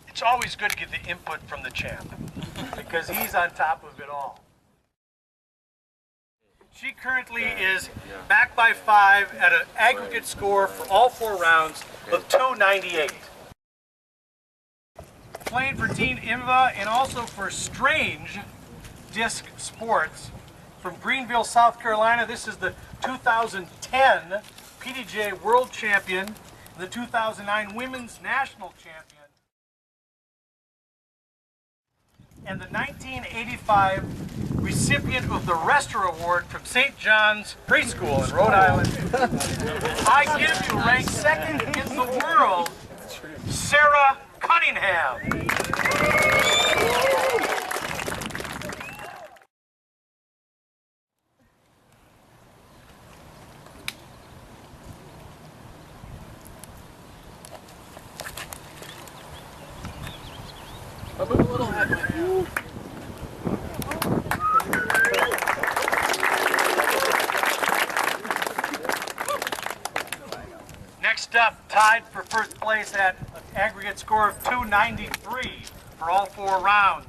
It's always good to get the input from the champ because he's on top of it all. She currently is back by 5 at an aggregate score for all 4 rounds of 298. Playing for Team INVA and also for Strange Disc Sports from Greenville, South Carolina. This is the 2010 PDJ World Champion, the 2009 Women's National Champion, and the 1985 recipient of the Rester Award from St. John's Preschool in Rhode Island. I give you ranked 2nd in the world, Sarah Cunningham. Next up, tied for first place at an aggregate score of 293 for all 4 rounds.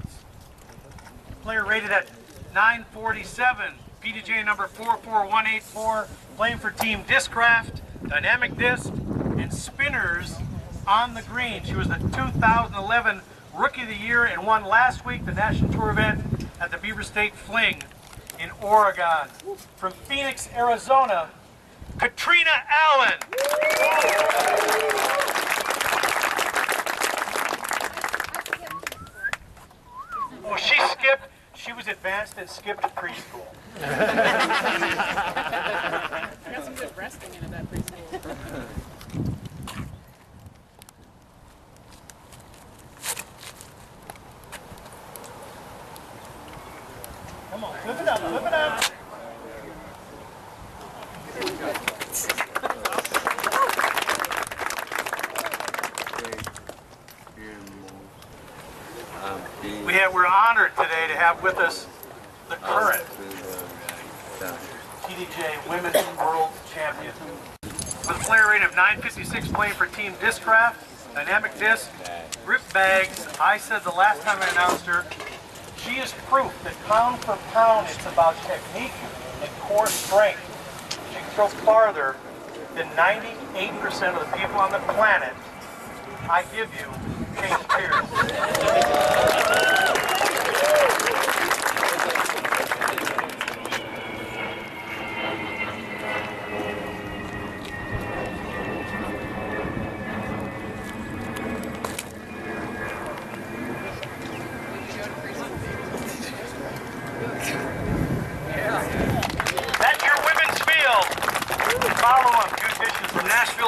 Player rated at 947, PDJ number 44184, playing for Team Discraft, Dynamic Disc, and Spinners on the green. She was the 2011 Rookie of the Year and won last week the National Tour event at the Beaver State Fling in Oregon. From Phoenix, Arizona, Catrina Allen. Oh, she skipped. She was advanced and skipped preschool. I got some good resting in that preschool. Come on, flip it up, flip it up. We're honored today to have with us the current PDJ Women's World Champion. With a player rate of 956, playing for Team Discraft, Dynamic Disc, Grip Bags. I said the last time I announced her, she is proof that pound for pound it's about technique and core strength. She can throw farther than 98% of the people on the planet. I give you Paige cheers.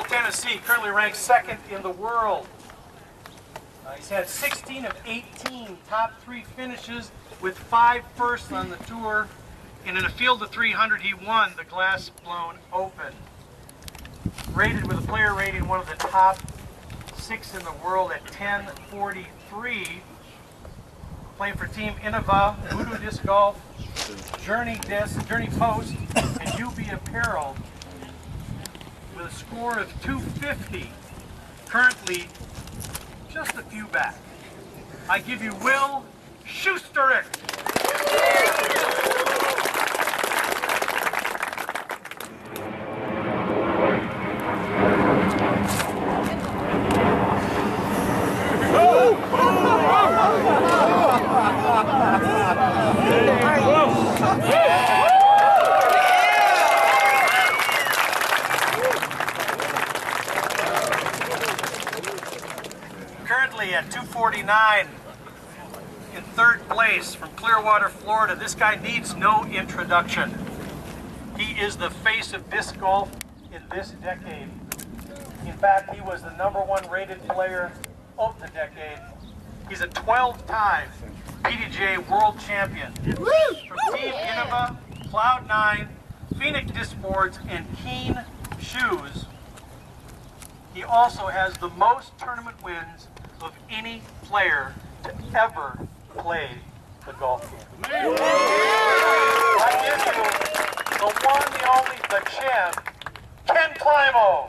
Tennessee, currently ranked 2nd in the world. He's had 16 of 18 top 3 finishes with 5 firsts on the tour. And in a field of 300, he won the Glass Blown Open. Rated with a player rating one of the top 6 in the world at 1043. Playing for Team Innova, Voodoo Disc Golf, Journey Disc, Journey Post, and UB Apparel. With a score of 250, currently just a few back. I give you Will Schusterick. At 249 in 3rd place from Clearwater, Florida. This guy needs no introduction. He is the face of disc golf in this decade. In fact, he was the #1 rated player of the decade. He's a 12-time PDJ World Champion from Team Innova, Cloud9, Phoenix Disc Boards, and Keen Shoes. He also has the most tournament wins of any player to ever play the golf game. I give you the one, the only, the champ, Ken Climo.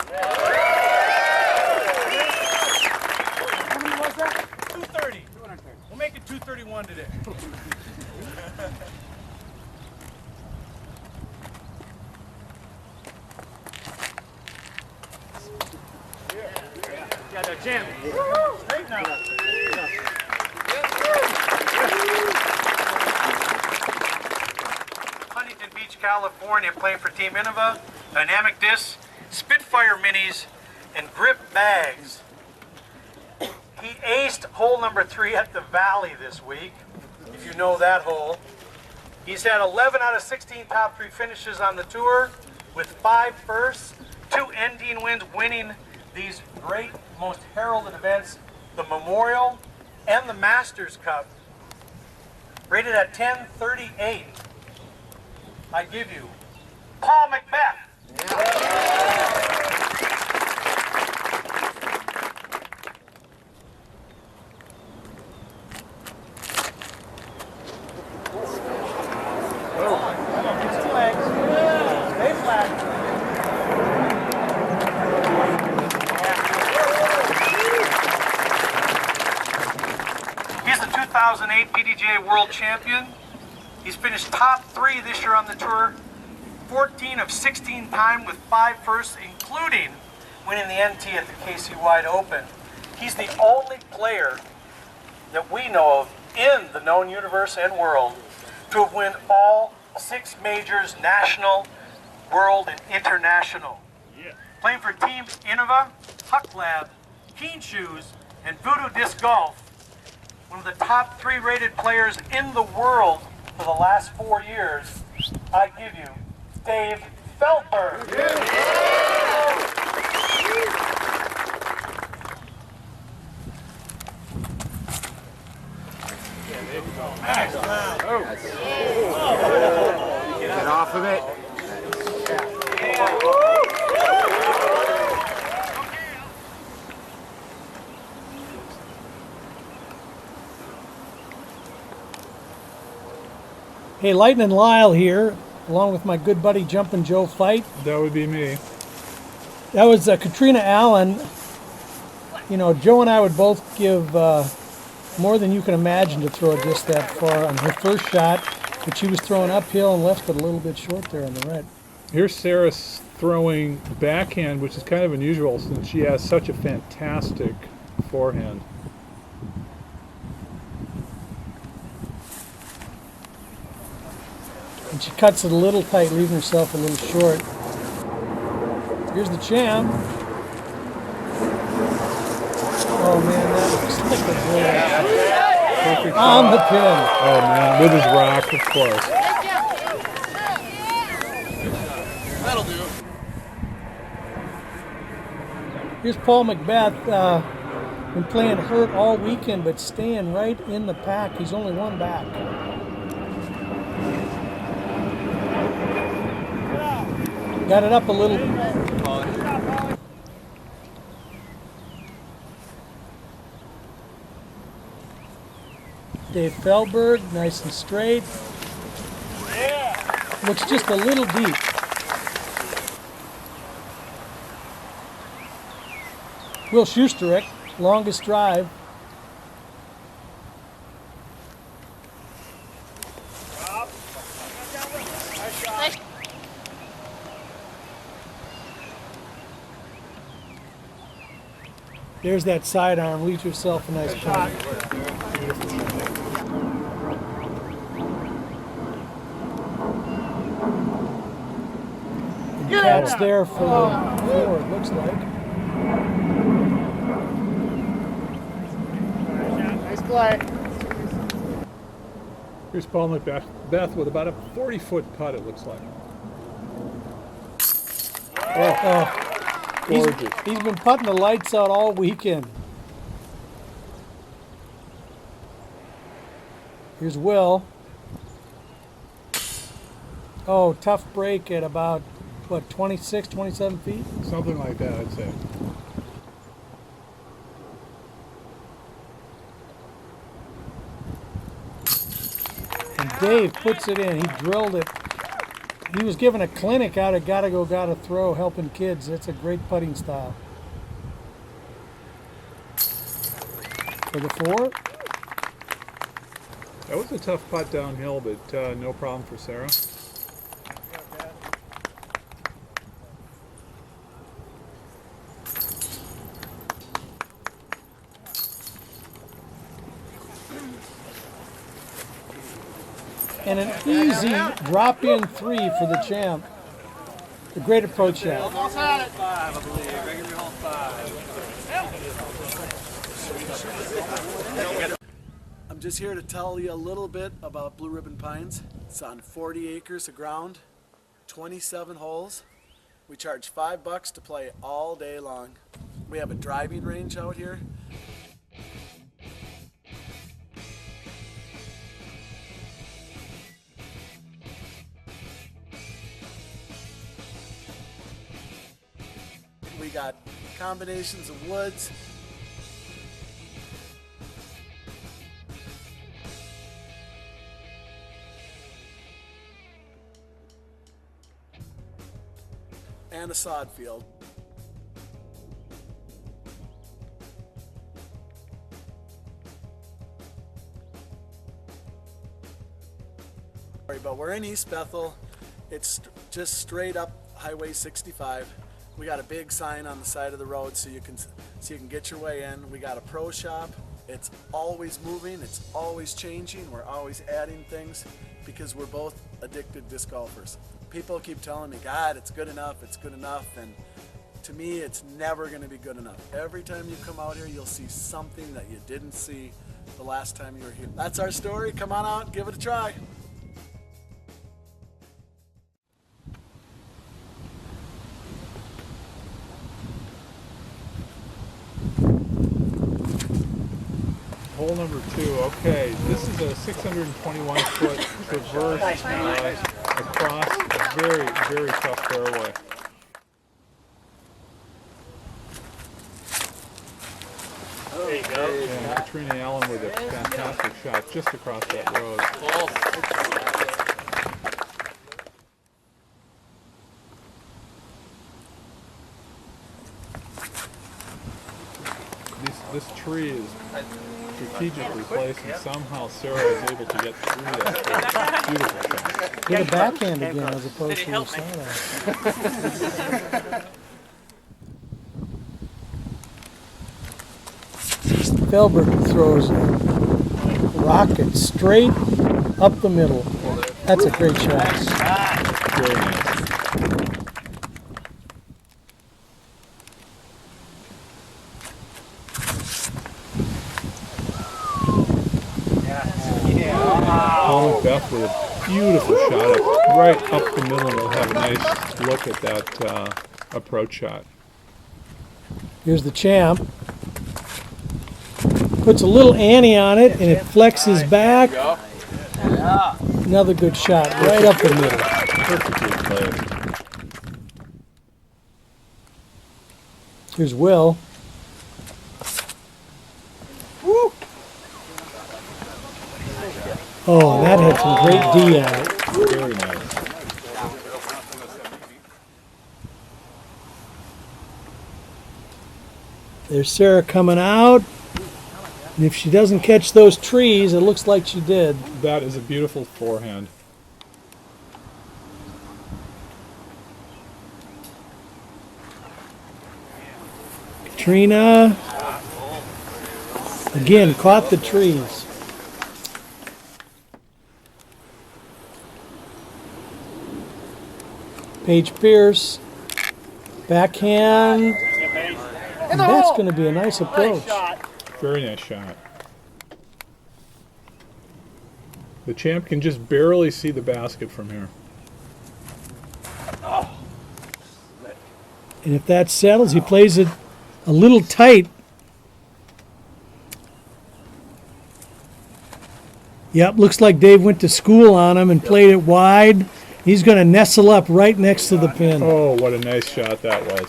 one today. Yeah, no, Jim. Straight now. Huntington Beach, California, playing for Team Innova, Dynamic Discs, Spitfire Minis, and Grip Bags. He aced hole number 3 at the Valley this week, if you know that hole. He's had 11 out of 16 top 3 finishes on the tour with 5 firsts, 2 ending wins, winning these great, most heralded events, the Memorial and the Masters Cup. Rated at 1038. I give you Paul Macbeth. He's the 2008 PDGA World Champion. He's finished top 3 this year on the tour, 14 of 16 time with 5 firsts, including winning the NT at the KC Wide Open. He's the only player that we know of in the known universe and world to have won all 6 majors, national, world, and international. Yeah. Playing for Team Innova, Huck Lab, Keen Shoes, and Voodoo Disc Golf. One of the top 3 rated players in the world for the last 4 years. I give you Dave Feldberg. Get off of it. Hey, Lightnin and Lyle here, along with my good buddy Jumpin' Joe Fight. That would be me. That was Catrina Allen. You know, Joe and I would both give more than you can imagine to throw it just that far on her first shot, but she was throwing uphill and left it a little bit short there on the red. Here's Sarah throwing backhand, which is kind of unusual since she has such a fantastic forehand. And she cuts it a little tight, leaving herself a little short. Here's the champ. Oh man, that looks like a goal. Perfect On shot. the pin. Oh man, with his rock, of course. That'll do. Here's Paul Macbeth. Been playing hurt all weekend, but staying right in the pack. He's only 1 back. Got it up a little. Dave Feldberg, nice and straight. Looks just a little deep. Will Schusterick, longest drive. There's that sidearm. Leave yourself a nice putt. And Cat's there for the 4, it looks like. Nice play. Here's Paul Macbeth with about a 40-foot putt, it looks like. Oh. Gorgeous. He's been putting the lights out all weekend. Here's Will. Oh, tough break at about, what, 26, 27 feet? Something like that, I'd say. And Dave puts it in. He drilled it. He was giving a clinic out of Gotta Go, Gotta Throw, helping kids. That's a great putting style. For the 4. That was a tough putt downhill, but no problem for Sarah. And an easy drop-in 3 for the champ. A great approach shot. I'm just here to tell you a little bit about Blue Ribbon Pines. It's on 40 acres of ground, 27 holes. We charge $5 to play all day long. We have a driving range out here. We got combinations of woods. And a sod field. But we're in East Bethel. It's just straight up Highway 65. We got a big sign on the side of the road so you can get your way in. We got a pro shop. It's always moving, it's always changing. We're always adding things because we're both addicted disc golfers. People keep telling me, God, it's good enough, and to me, it's never going to be good enough. Every time you come out here, you'll see something that you didn't see the last time you were here. That's our story. Come on out, give it a try. Hole number 2. Okay, this is a 621-foot traverse across a very, very tough fairway. There you go. And Catrina Allen with a fantastic shot just across that road. This tree is strategically placed, and somehow Sarah is able to get through that. Beautiful shot. Get a backhand again as opposed to a side. Feldberg throws a rocket straight up the middle. That's a great shot. Very nice. Beth with a beautiful shot right up the middle. We'll have a nice look at that approach shot. Here's the champ. Puts a little ante on it and it flexes back. Another good shot right up the middle. Perfectly played. Here's Will. Oh, that had some great D on it. Very nice. There's Sarah coming out. And if she doesn't catch those trees, it looks like she did. That is a beautiful forehand. Catrina, again, caught the trees. Paige Pierce, backhand, and that's going to be a nice approach. Very nice shot. The champ can just barely see the basket from here. And if that settles, he plays it a little tight. Yep, looks like Dave went to school on him and played it wide. He's going to nestle up right next to the pin. Oh, what a nice shot that was.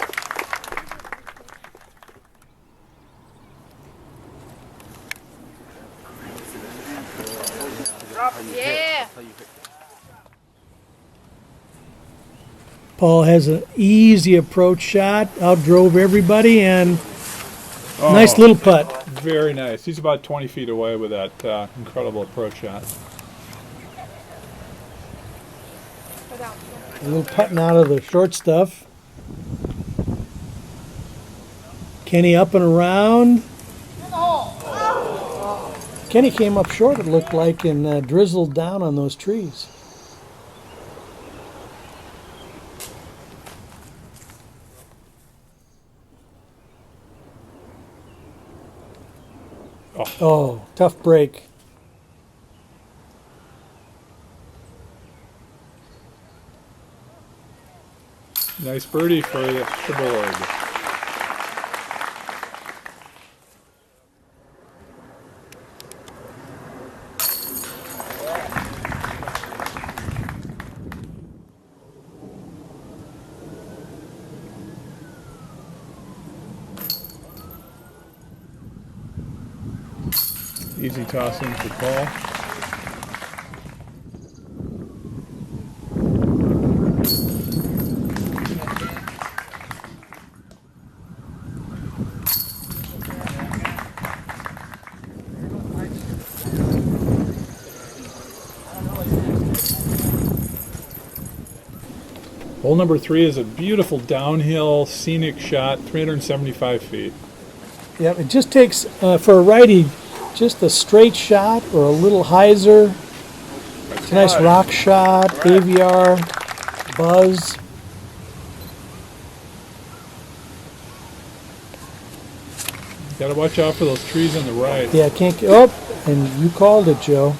Yeah. Paul has an easy approach shot, outdrove everybody, and Oh, Nice little putt. very nice. He's about 20 feet away with that incredible approach shot. A little putting out of the short stuff. Kenny up and around. Kenny came up short, it looked like, and drizzled down on those trees. Oh, tough break. Nice birdie for the board. Easy tossing for Paul. Hole number 3 is a beautiful downhill scenic shot, 375 feet. Yep, it just takes, for a righty, just a straight shot or a little hyzer. It's a nice rock shot, AVR, buzz. Got to watch out for those trees on the right. Yeah, can't get, oh, and you called it, Joe.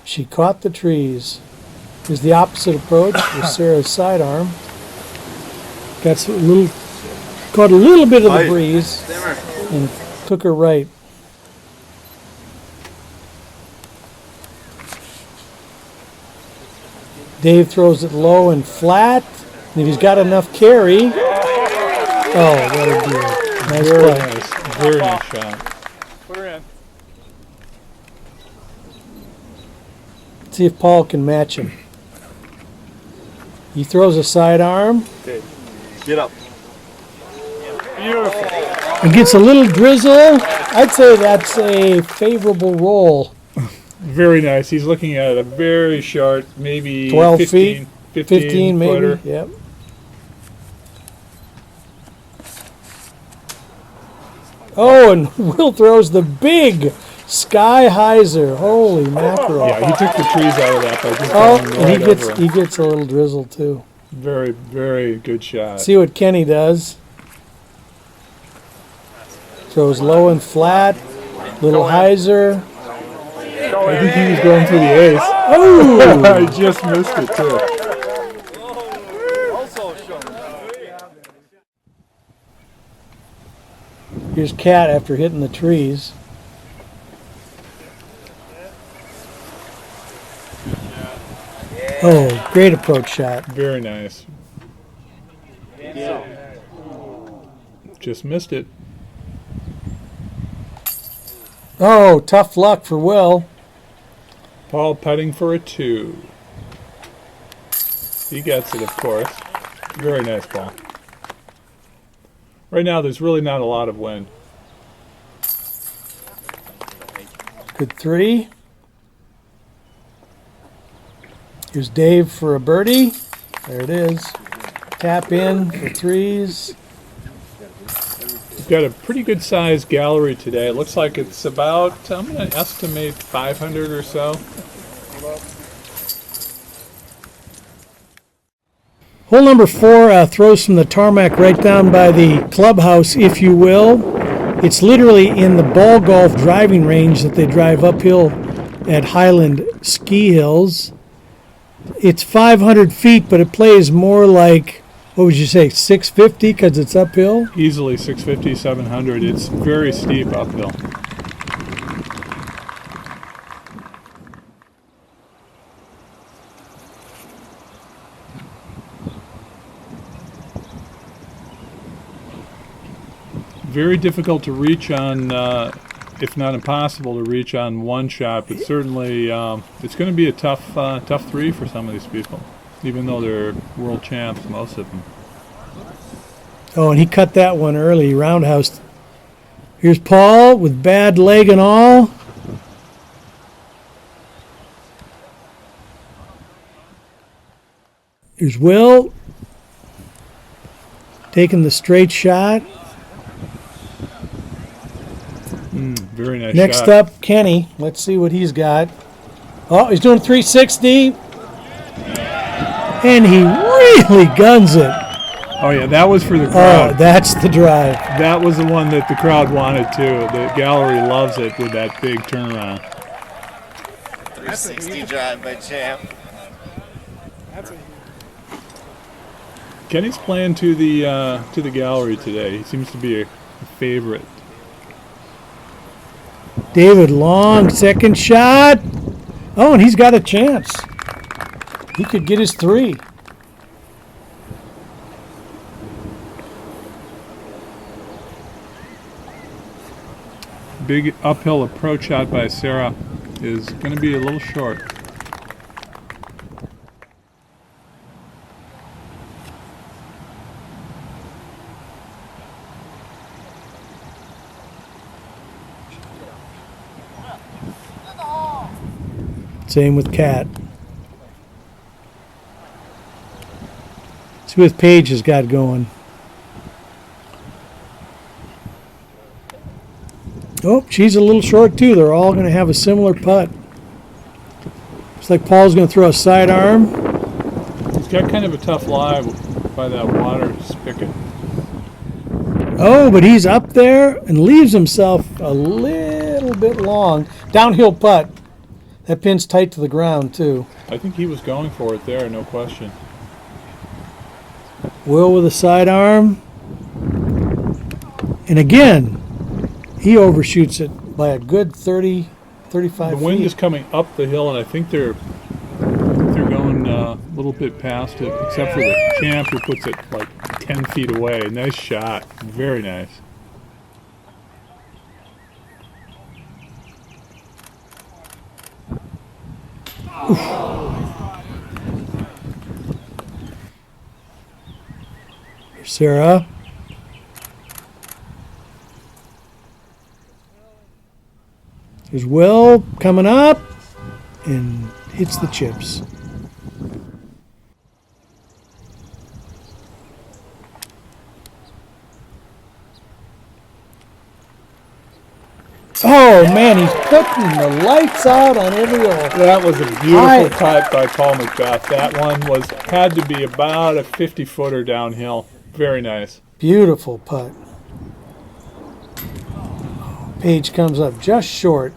She caught the trees. Is the opposite approach with Sarah's sidearm. Got a little, caught a little bit of the breeze and took her right. Dave throws it low and flat. And if he's got enough carry, oh, that'll do it. Nice Very play. nice. Very nice shot. Put her in. See if Paul can match him. He throws a sidearm. Okay. Get up. Beautiful. It gets a little drizzle. I'd say that's a favorable roll. Very nice. He's looking at a very short, maybe 12 15, feet? 15 maybe? footer. Yep. Oh, and Will throws the big sky hyzer. Holy mackerel. Yeah, he took the trees out of that by just Oh, going and right over he him. gets a little drizzle too. Very, very good shot. See what Kenny does. Throws low and flat. Little hyzer. I think he was going for the ace. Oh! I just missed it too. Here's Cat after hitting the trees. Oh, great approach shot. Very nice. Just missed it. Oh, tough luck for Will. Paul putting for a 2. He gets it, of course. Very nice ball. Right now, there's really not a lot of wind. Good 3. Here's Dave for a birdie. There it is. Tap in for 3s. We've got a pretty good sized gallery today. It looks like it's about, I'm going to estimate 500 or so. Hole number 4 throws from the tarmac right down by the clubhouse, if you will. It's literally in the ball golf driving range that they drive uphill at Hyland Ski Hills. It's 500 feet, but it plays more like, what would you say, 650 because it's uphill? Easily 650, 700. It's very steep uphill. Very difficult to reach on, if not impossible to reach on one shot, but certainly it's going to be a tough 3 for some of these people, even though they're world champs, most of them. Oh, and he cut that one early, roundhouse Here's Paul with bad leg and all. Here's Will taking the straight shot. Very nice Next shot. up, Kenny. Let's see what he's got. Oh, he's doing 360. And he really guns it. Oh, yeah, that was for the Oh, crowd. that's the drive. That was the one that the crowd wanted, too. The gallery loves it with that big turnaround. 360 drive by Champ. Kenny's playing to the gallery today. He seems to be a favorite. David Long, second shot. Oh, and he's got a chance. He could get his 3. Big uphill approach shot by Sarah is going to be a little short. Same with Cat. See what Paige has got going. Oh, she's a little short too. They're all going to have a similar putt. Looks like Paul's going to throw a sidearm. He's got kind of a tough lie by that water spigot. Oh, but he's up there and leaves himself a little bit long. Downhill putt. That pin's tight to the ground too. I think he was going for it there, no question. Will with a sidearm. And again, he overshoots it by a good 30, 35 The wind feet. is coming up the hill, and I think they're going a little bit past it, except for the Champ who puts it like 10 feet away. Nice shot. Very nice. Here's Sarah. Here's Will coming up and hits the chips. Oh man, he's putting the lights out on every hole. That was a beautiful putt by Paul McBeast. That one had to be about a 50-footer downhill. Very nice. Beautiful putt. Paige comes up just short.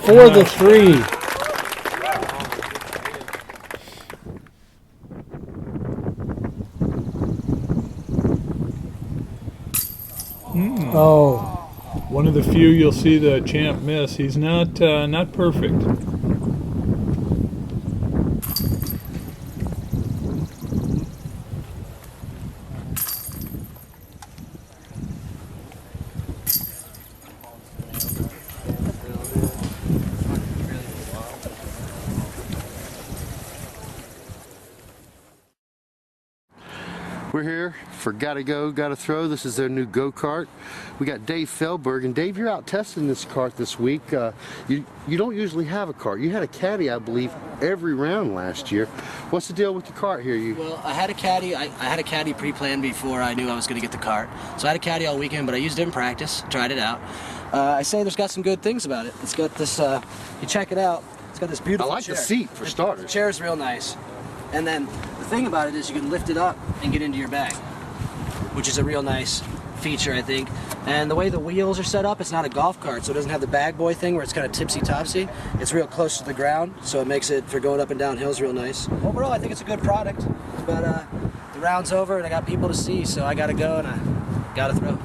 For the 3. Oh, One of the few you'll see the Champ miss. He's not perfect. We're here for Gotta Go, Gotta Throw. This is their new go-kart. We got Dave Feldberg, and Dave, you're out testing this kart this week. You don't usually have a kart. You had a caddy, I believe, every round last year. What's the deal with the kart here? Well, I had a caddy. I had a caddy pre-planned before I knew I was going to get the kart. So I had a caddy all weekend, but I used it in practice, tried it out. I say there's got some good things about it. It's got this, you check it out, it's got this beautiful I like chair. the seat, for starters. The chair's real nice. And then the thing about it is you can lift it up and get into your bag, which is a real nice feature, I think. And the way the wheels are set up, it's not a golf cart, so it doesn't have the bag boy thing where it's kind of tipsy-topsy. It's real close to the ground, so it makes it, for going up and down hills, real nice. Overall, I think it's a good product. But the round's over, and I got people to see, so I got to go, and I got to throw.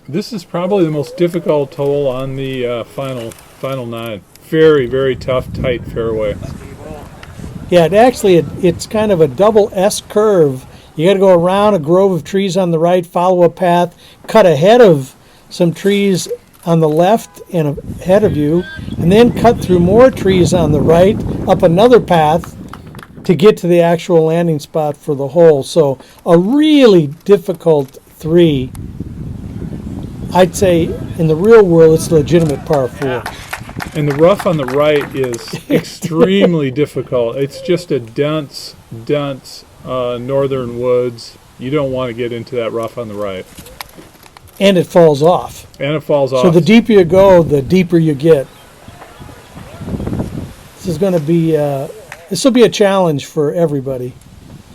This is probably the most difficult hole on the final 9. Very, very tough, tight fairway. yeah, it's kind of a double S curve. You got to go around a grove of trees on the right, follow a path, cut ahead of some trees on the left and ahead of you, and then cut through more trees on the right, up another path to get to the actual landing spot for the hole. So a really difficult 3. I'd say in the real world it's a legitimate par 4. And the rough on the right is extremely difficult. It's just a dense northern woods. You don't want to get into that rough on the right. And it falls off. And it falls off. So the deeper you go, the deeper you get. This is going to be, this will be a challenge for everybody.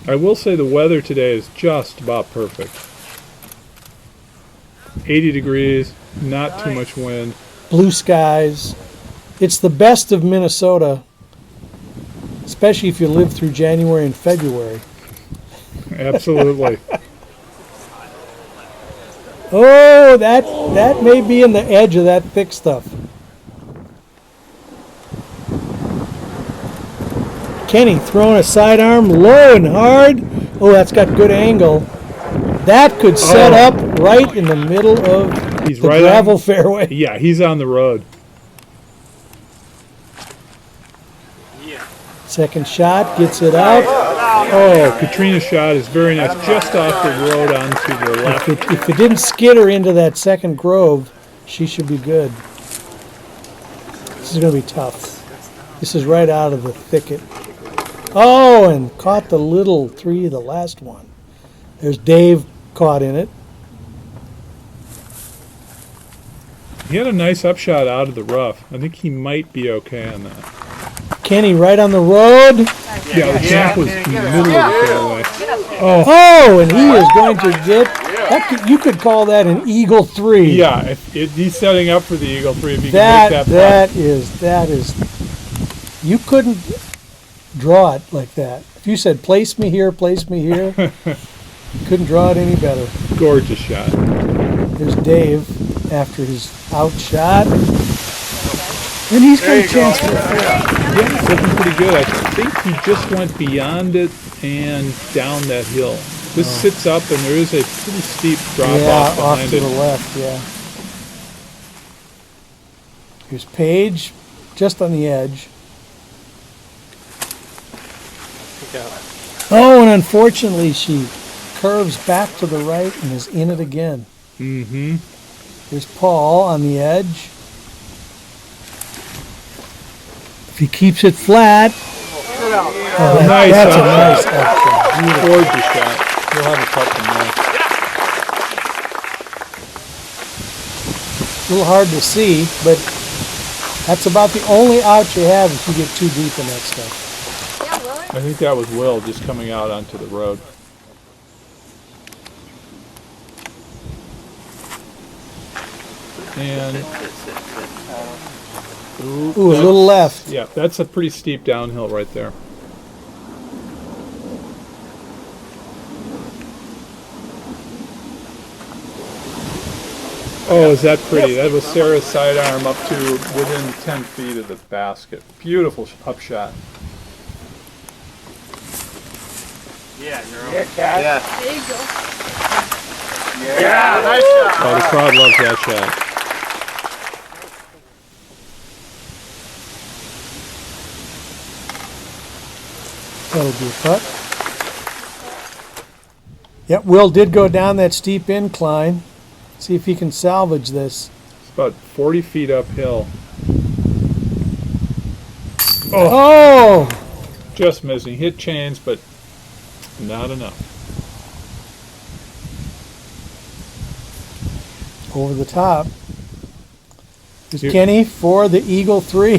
I will say the weather today is just about perfect. 80 degrees, not too much wind. Blue skies. It's the best of Minnesota, especially if you live through January and February. Absolutely. Oh, that may be in the edge of that thick stuff. Kenny throwing a sidearm low and hard. Oh, that's got good angle. That could set up right in the middle of the gravel fairway. Yeah, he's on the road. Second shot, gets it out. Oh, Catrina's shot is very nice, just off the road onto the left. If it didn't skid her into that second grove, she should be good. This is going to be tough. This is right out of the thicket. Oh, and caught the little 3, the last one. There's Dave caught in it. He had a nice upshot out of the rough. I think he might be okay on that. Kenny right on the road. Yeah, the jump was in the middle of the fairway. Oh, and he is going to get, that you could call that an eagle 3. Yeah, he's setting up for the eagle 3 if he can make that putt. That is, you couldn't draw it like that. If you said, place me here, you couldn't draw it any better. Gorgeous shot. There's Dave after his out shot. And he's got a chance for a 4. Yeah, he's looking pretty good. I think he just went beyond it and down that hill. This sits up and there is a pretty steep drop off behind off to the left, yeah. Here's Paige, just on the edge. Oh, and unfortunately she curves back to the right and is in it again. Mm-hmm. There's Paul on the edge. If he keeps it flat. Nice. That's a nice action. Gorgeous shot. He'll have a putt from there. A little hard to see, but that's about the only out you have if you get too deep in that stuff. I think that was Will just coming out onto the road. And ooh, a little left. Yeah, that's a pretty steep downhill right there. Oh, is that pretty? That was Sarah's sidearm up to within 10 feet of the basket. Beautiful upshot. There you go. Yeah, nice shot. Oh, the crowd loves that shot. That'll be a putt. Yep, Will did go down that steep incline. See if he can salvage this. It's about 40 feet uphill. Oh! Just missing. Hit chains, but not enough. Over the top. Here's Kenny for the Eagle 3.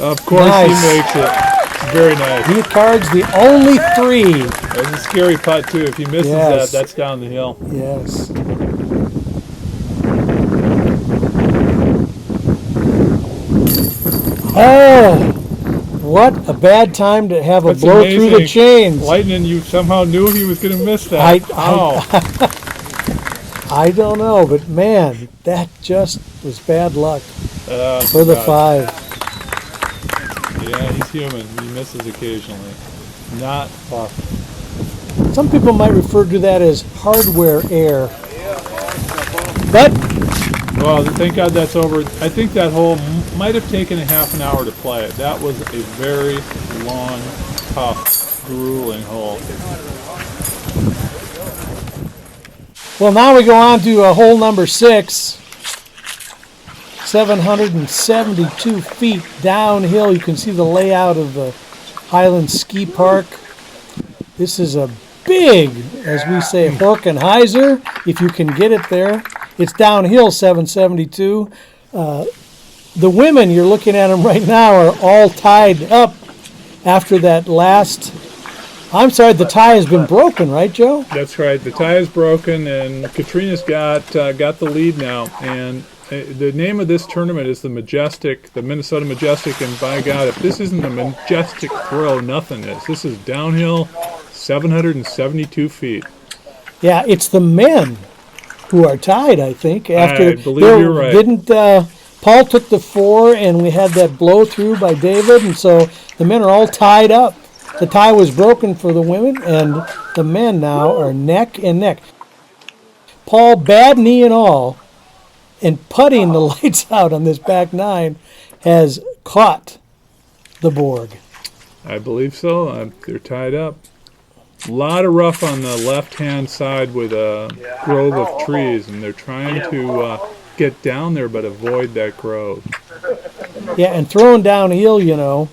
Of course Nice. he makes it. Very nice. He cards the only 3. That's a scary putt too. If he misses Yes. that, that's down the hill. Yes. Oh! What a bad time to have a That's blow amazing. through the chains. Lightnin, you somehow knew he was going to miss that. I don't know, but man, that just was bad luck for the God. 5. Yeah, he's human. He misses occasionally. Not often. Some people might refer to that as hardware error. But Well, thank God that's over. I think that hole might have taken a half an hour to play. That was a very long, tough, grueling hole. well, now we go on to hole number 6. 772 feet downhill. You can see the layout of the Hyland Ski Park. This is a big, as we say, Horkenheiser, if you can get it there. It's downhill 772. The women, you're looking at them right now, are all tied up after that last... I'm sorry, the tie has been broken, right, Joe? That's right. The tie is broken, and Catrina's got the lead now. And the name of this tournament is the Minnesota Majestic. And by God, if this isn't a majestic throw, nothing is. This is downhill, 772 feet. Yeah, it's the men who are tied, I think. I believe you're right. Didn't Paul took the 4, and we had that blow through by David, and so the men are all tied up. The tie was broken for the women, and the men now are neck and neck. Paul, bad knee and all, and putting the lights out on this back 9, has caught the Borg. I believe so. They're tied up. A lot of rough on the left-hand side with a grove of trees, and they're trying to get down there but avoid that grove. Yeah, and throwing downhill, you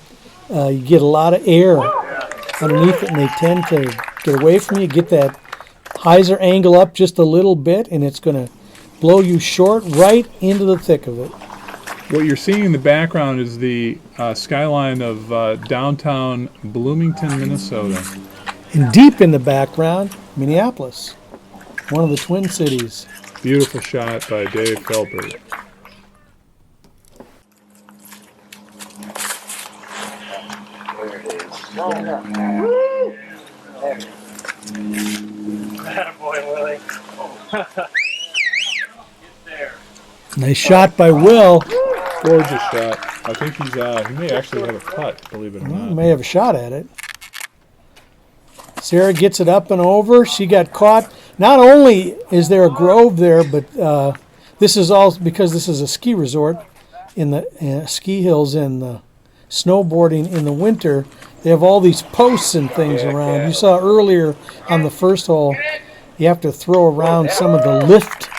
get a lot of air underneath it, and they tend to get away from you, get that hyzer angle up just a little bit, and it's going to blow you short right into the thick of it. What you're seeing in the background is the skyline of downtown Bloomington, Minnesota. And deep in the background, Minneapolis, one of the Twin Cities. Beautiful shot by Dave Feldberg. Attaboy, Willie. Nice shot by Will. Gorgeous shot. I think he may actually have a putt, believe it or He not. may have a shot at it. Sarah gets it up and over. She got caught. Not only is there a grove there, but this is all because this is a ski resort in the ski hills and the snowboarding in the winter. They have all these posts and things around. You saw earlier on the first hole, you have to throw around some of the lift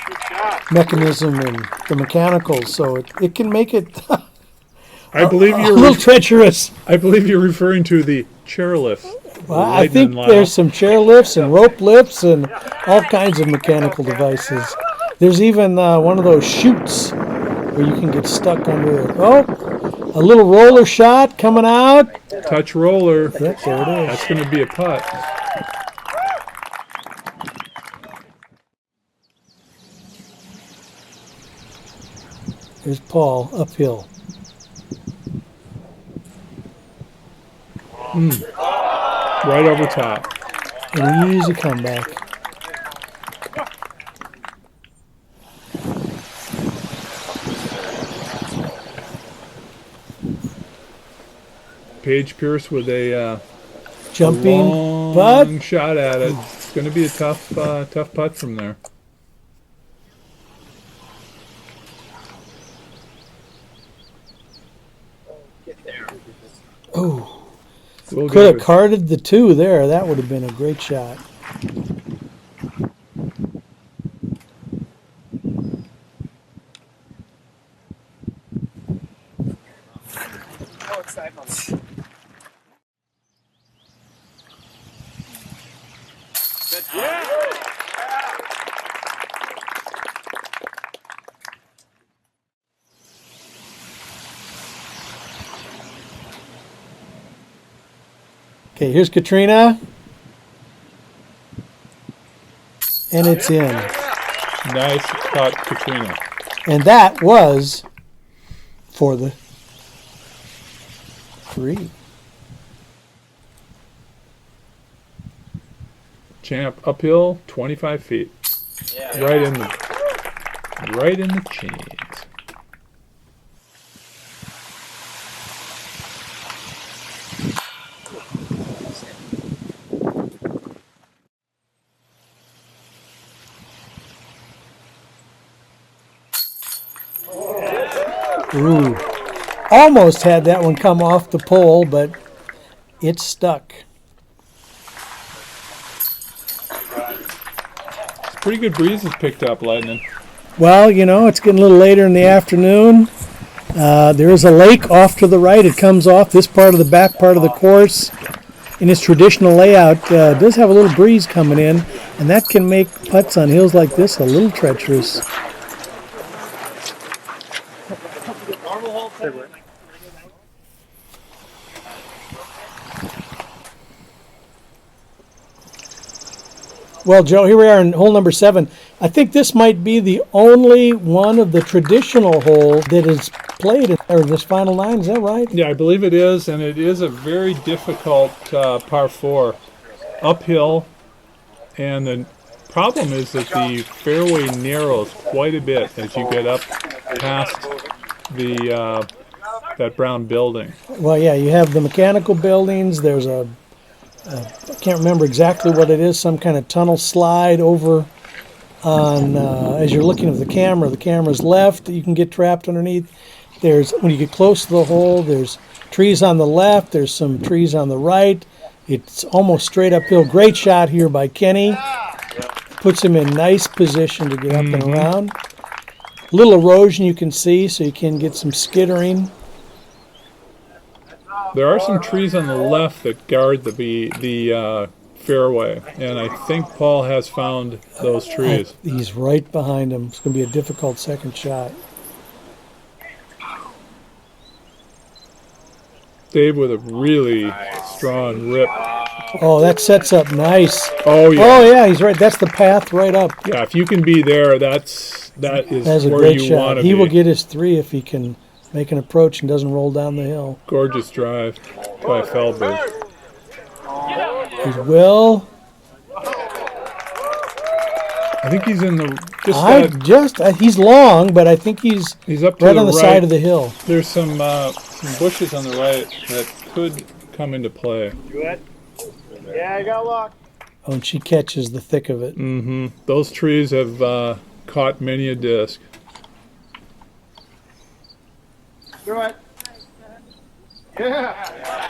mechanism and the mechanicals, so it can make it I believe a little treacherous. I believe you're referring to the chairlift. Well, I think there's some chair lifts and rope lifts and all kinds of mechanical devices. There's even one of those chutes where you can get stuck under it. Oh, a little roller shot coming out. Touch roller. Yep, there it is. That's going to be a putt. There's Paul uphill. Right over top. An easy comeback. Paige Pierce with a Jumping long putt. shot at it. It's going to be a tough putt from there. Oh, We'll could go have with- carded the 2 there. That would have been a great shot. Okay, here's Catrina. And it's in. Nice putt, Catrina. And that was for the 3. Champ uphill, 25 feet. Right in the chains. Ooh. Almost had that one come off the pole, but it stuck. Pretty good breezes picked up, Lightnin. Well, you know, it's getting a little later in the afternoon. There is a lake off to the right. It comes off this part of the back part of the course. In its traditional layout, does have a little breeze coming in, and that can make putts on hills like this a little treacherous. Well, Joe, here we are in hole number 7. I think this might be the only one of the traditional holes that is played in this final 9. Is that right? Yeah, I believe it is, and it is a very difficult par 4 uphill. And the problem is that the fairway narrows quite a bit as you get up past the that brown building. Well, yeah, you have the mechanical buildings. There's a I can't remember exactly what it is, some kind of tunnel slide over on, as you're looking at the camera's left, you can get trapped underneath. There's, when you get close to the hole, there's trees on the left, there's some trees on the right. It's almost straight uphill. Great shot here by Kenny. Puts him in nice position to get up and around. Little erosion you can see, so you can get some skittering. There are some trees on the left that guard the fairway, and I think Paul has found those trees. He's right behind him. It's going to be a difficult second shot. Dave with a really strong rip. Oh, that sets up nice. Oh yeah. Oh yeah, he's right. That's the path right up. Yeah, if you can be there, that is That's a where great you shot. want to be. He will get his 3 if he can make an approach and doesn't roll down the hill. Gorgeous drive by Feldberg. He's Will. I think he's in the he's long, but I think he's up to right the on the right. side of the hill. There's some bushes on the right that could come into play. Good. Yeah, I got luck. Oh, and she catches the thick of it. Mm-hmm. Those trees have caught many a disc. Do it. Yeah.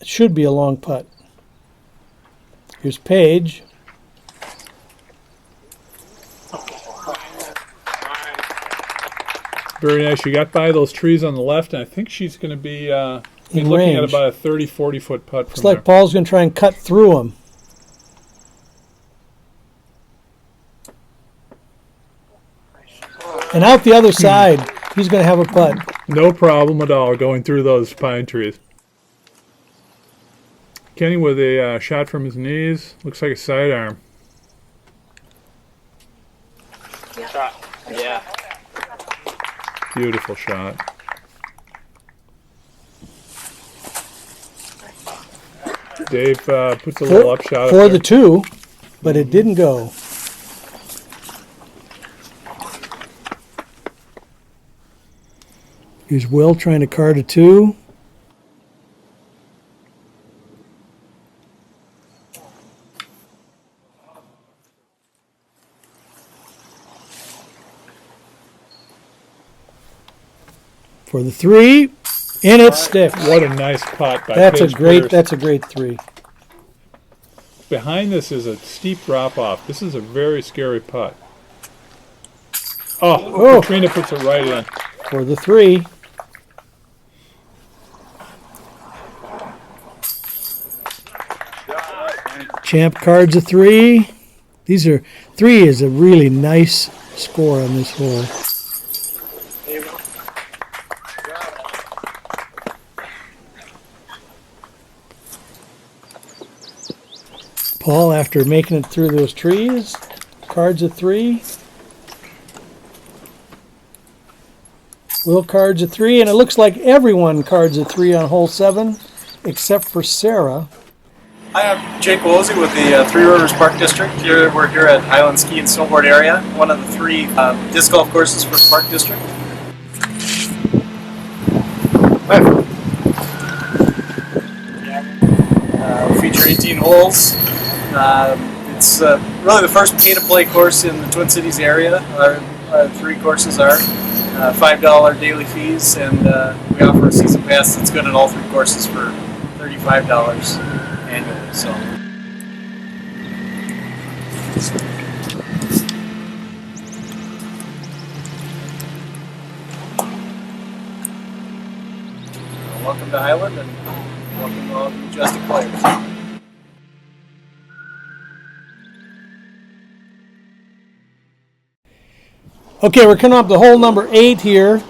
It should be a long putt. Here's Paige. Very nice. She got by those trees on the left, and I think she's going to be looking range. at about a 30, 40-foot putt from It's like there. Paul's going to try and cut through him. And out the other side, he's going to have a putt. No problem at all going through those pine trees. Kenny with a shot from his knees. Looks like a sidearm. Shot. Yeah. Beautiful shot. Dave puts a little up shot For up the there. 2, but it didn't go. Here's Will trying to card a 2. For the 3, and it sticks. What a nice putt by That's Paige a great. Pierce. That's a great 3. Behind this is a steep drop off. This is a very scary putt. Oh, Catrina puts it right in. For the 3. Champ cards a 3. These are 3 is a really nice score on this hole. Paul, after making it through those trees, cards a 3. Will cards a 3, and it looks like everyone cards a 3 on hole 7, except for Sarah. Hi, I'm Jake Woolsey with the Three Rivers Park District. We're here at Hyland Ski and Snowboard area, one of the 3 disc golf courses for the Park District. We feature 18 holes. It's really the first pay-to-play course in the Twin Cities area. 3 courses are. $5 daily fees, and we offer a season pass that's good at all 3 courses for $35 annually. So. Welcome to Hyland, and welcome to all the Majestic players. Okay, we're coming up to hole number 8 here.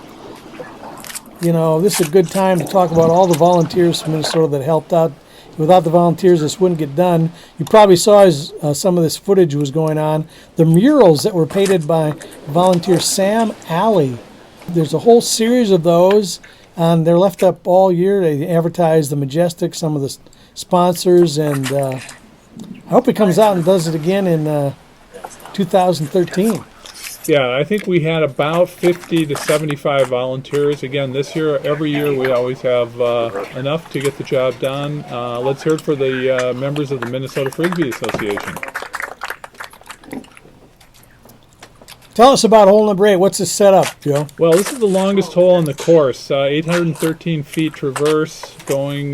You know, this is a good time to talk about all the volunteers from Minnesota that helped out. Without the volunteers, this wouldn't get done. You probably saw as some of this footage was going on, the murals that were painted by volunteer Sam Alley. There's a whole series of those, and they're left up all year. They advertise the Majestic, some of the sponsors, and I hope it comes out and does it again in 2013. Yeah, I think we had about 50 to 75 volunteers. Again, this year, every year, we always have enough to get the job done. Let's hear it for the members of the Minnesota Frisbee Association. Tell us about hole number 8. What's the setup, Joe? Well, this is the longest hole on the course, 813 feet traverse, going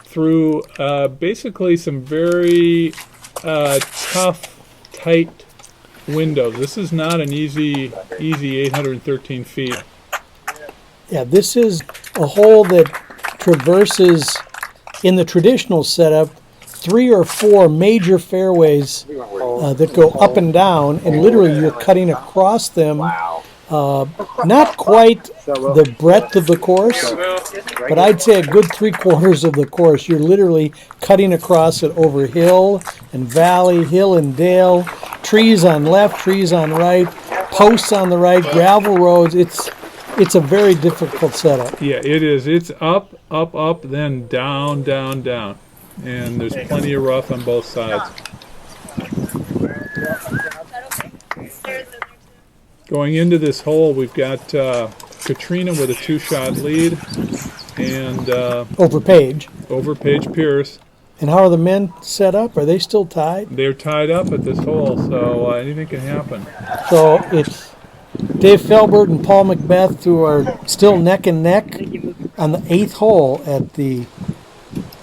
through basically some very tough, tight windows. This is not an easy 813 feet. Yeah, this is a hole that traverses, in the traditional setup, 3 or 4 major fairways that go up and down, and literally you're cutting across them. Not quite the breadth of the course, but I'd say a good 3/4 of the course. You're literally cutting across it over hill and valley, hill and dale, trees on left, trees on right, posts on the right, gravel roads. It's a very difficult setup. Yeah, it is. It's up, up, up, then down, down, down. And there's plenty of rough on both sides. Going into this hole, we've got Catrina with a 2-shot lead, and Over Paige. over Paige Pierce. And how are the men set up? Are they still tied? They're tied up at this hole, so anything can happen. So it's Dave Feldberg and Paul Macbeth who are still neck and neck on the 8th hole at the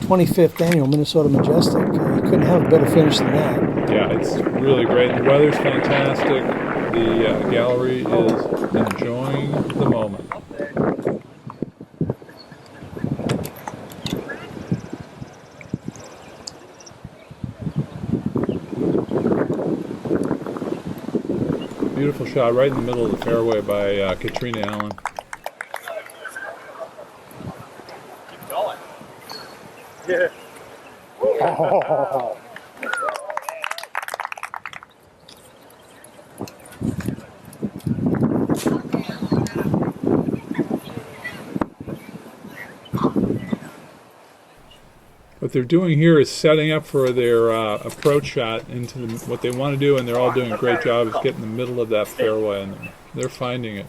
25th annual Minnesota Majestic. You couldn't have a better finish than that. Yeah, it's really great. The weather's fantastic. The gallery is enjoying the moment. Beautiful shot right in the middle of the fairway by Catrina Allen. Keep going. Yeah. What they're doing here is setting up for their approach shot into what they want to do, and they're all doing a great job of getting in the middle of that fairway, and they're finding it.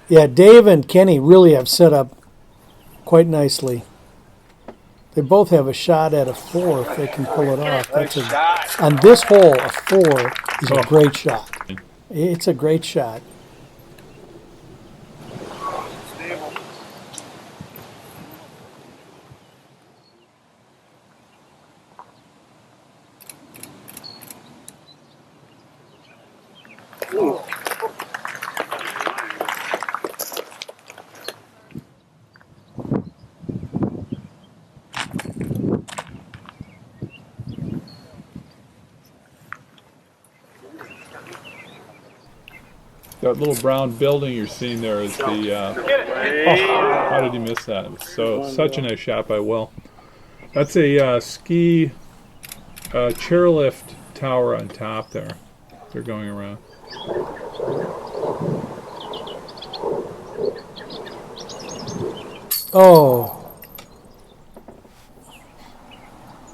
Yeah, Dave and Kenny really have set up quite nicely. They both have a shot at a 4 if they can pull it off. On this hole, a 4 is a great shot. It's a great shot. That little brown building you're seeing there is the. How did he miss that? It was such a nice shot by Will. That's a ski chairlift tower on top there. They're going around. Oh.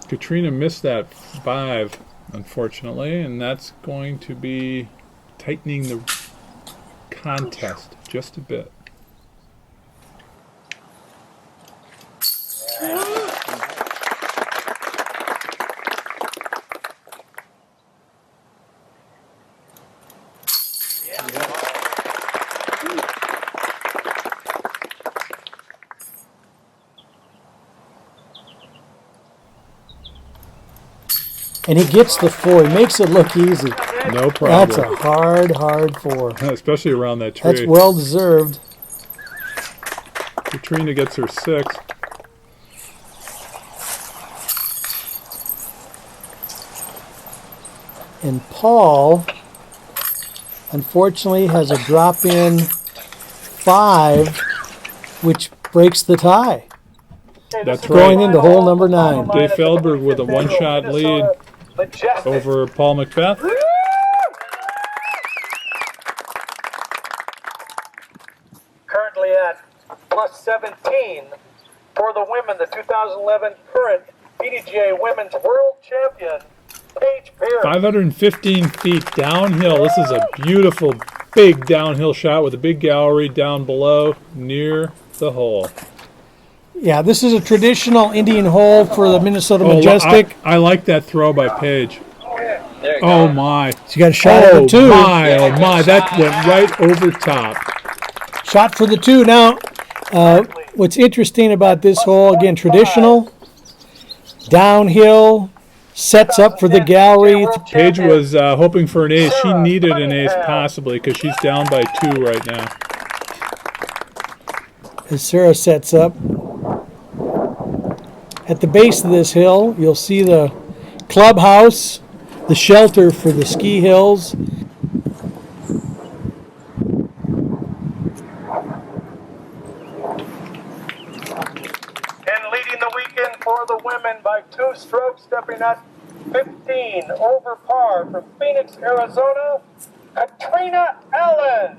Catrina missed that 5, unfortunately, and that's going to be tightening the contest just a bit. And he gets the 4. He makes it look easy. No problem. That's a hard 4. Especially around that tree. That's well deserved. Catrina gets her 6. And Paul, unfortunately, has a drop-in 5, which breaks the tie. That's Going right. into hole number 9. Dave Feldberg with a 1-shot lead over Paul Macbeth. Currently at plus 17 for the women, the 2011 current PDGA Women's World Champion, Paige. 515 feet downhill. This is a beautiful, big downhill shot with a big gallery down below near the hole. Yeah, this is a traditional Indian hole for the Minnesota Majestic. I like that throw by Paige. Oh my! She got a shot at the 2. Oh my! That went right over top. Shot for the 2. Now, what's interesting about this hole, again, traditional, downhill, sets up for the gallery. Paige was hoping for an ace. She needed an ace possibly because she's down by 2 right now. As Sarah sets up. At the base of this hill, you'll see the clubhouse, the shelter for the ski hills. And leading the weekend for the women by 2 strokes, stepping at 15 over par from Phoenix, Arizona, Catrina Allen.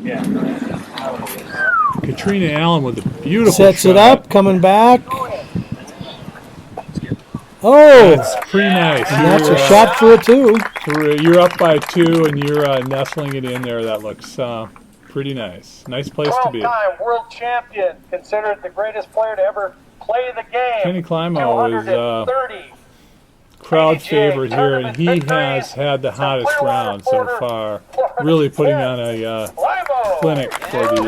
Yeah. Catrina Allen with a beautiful Sets shot. it up, coming back. Oh! That's pretty nice. And that's a shot for a 2. You're up by 2 and you're nestling it in there. That looks pretty nice. Nice place to be. 12-time world champion, considered the greatest player to ever play the game. Kenny Climo is crowd favorite here, and he has had the hottest round so far. Really putting on a clinic for the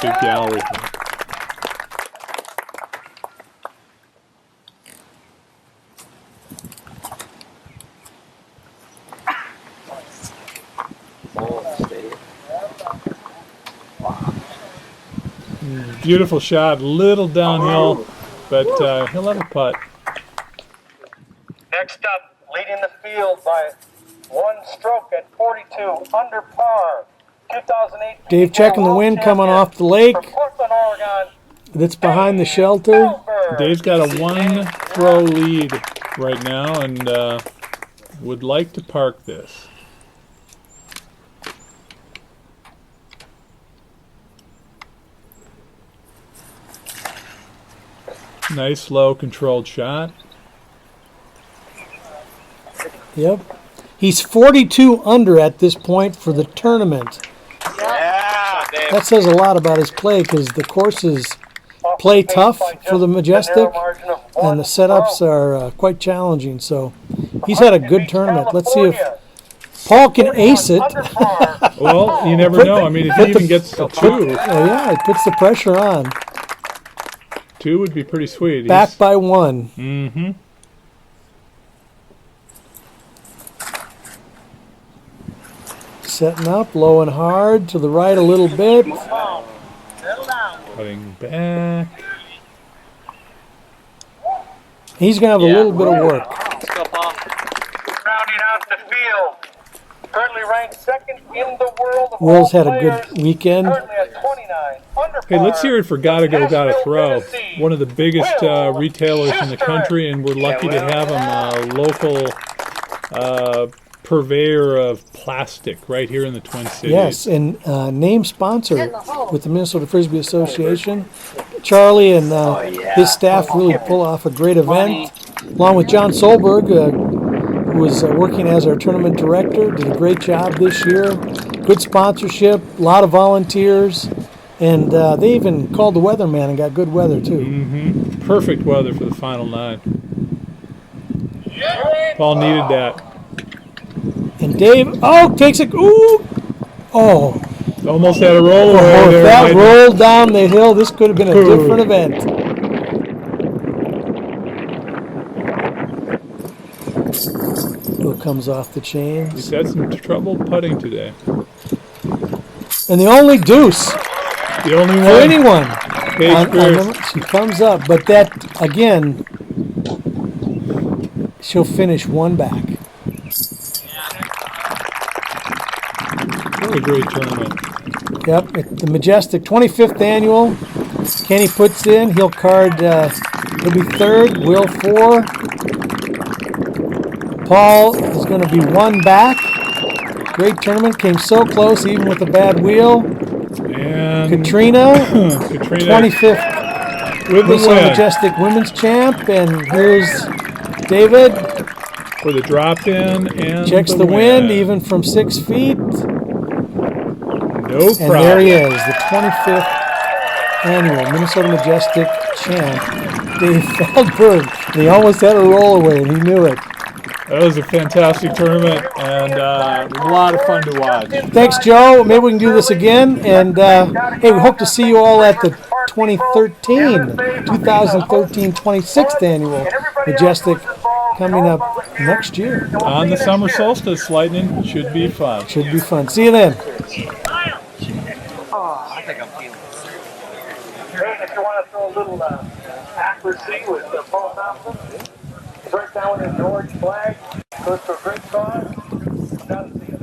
big gallery. Beautiful shot, little downhill, but he'll have a putt. Next up, leading the field by 1 stroke at 42 under par. 2008 Dave checking the wind coming off the lake. from Portland, Oregon. That's behind the shelter. Dave's got a 1-throw lead right now and would like to park this. Nice, slow, controlled shot. Yep. He's 42 under at this point for the tournament. That says a lot about his play because the courses play tough for the Majestic and the setups are quite challenging. So he's had a good tournament. Let's see if Paul can ace it. Well, you never know. I mean, if he even gets to 2. Oh, yeah, it puts the pressure on. 2 would be pretty sweet. Back by 1. Mm-hmm. Setting up, low and hard, to the right a little bit. Putting back. He's going to have a little bit of work. Rounding out the field. Currently ranked 2nd in the world. of Will's all had a good players, weekend. Currently at 29 under Hey, let's par. hear it for Gotta Go, Gotta Throw. Tennessee. One of the biggest retailers in the Schusterick. country, and we're lucky to have them a local purveyor of plastic right here in the Twin Cities. Yes, and name sponsor with the Minnesota Frisbee Association. Charlie and his staff really pull off a great event, along with John Solberg, who was working as our tournament director, did a great job this year. Good sponsorship, a lot of volunteers, and they even called the weatherman and got good weather too. Mm-hmm. Perfect weather for the final 9. Paul needed that. And Dave, takes it. Ooh! Oh. Almost had a roll away If there. that rolled down the hill, this could have been a different event. Who comes off the chains. He's had some trouble putting today. And the only deuce The only for one. anyone. Paige Pierce. She comes up, but that, again, she'll finish one back. What a great tournament. Yep, at the Majestic 25th annual. Kenny puts in. He'll card. He'll be third. Will 4. Paul is going to be one back. Great tournament. Came so close, even with a bad wheel. And Catrina, Catrina 25th with the Minnesota win Majestic Women's Champ. And here's David. for the drop in and Checks the wind, even from 6 feet. No And problem. there he is, the 25th annual Minnesota Majestic champ, Dave Feldberg. And he almost had a roll away, and he knew it. That was a fantastic tournament and a lot of fun to watch. Thanks, Joe. Maybe we can do this again. And hey, we hope to see you all at the 2013 26th annual Majestic coming up next year. On the summer solstice, Lightnin. Should be fun. Should be fun. See you then. If you want to throw a little accuracy with Paul Thompson, he's right now in the orange flag. Goes to a great cause. Got to see it.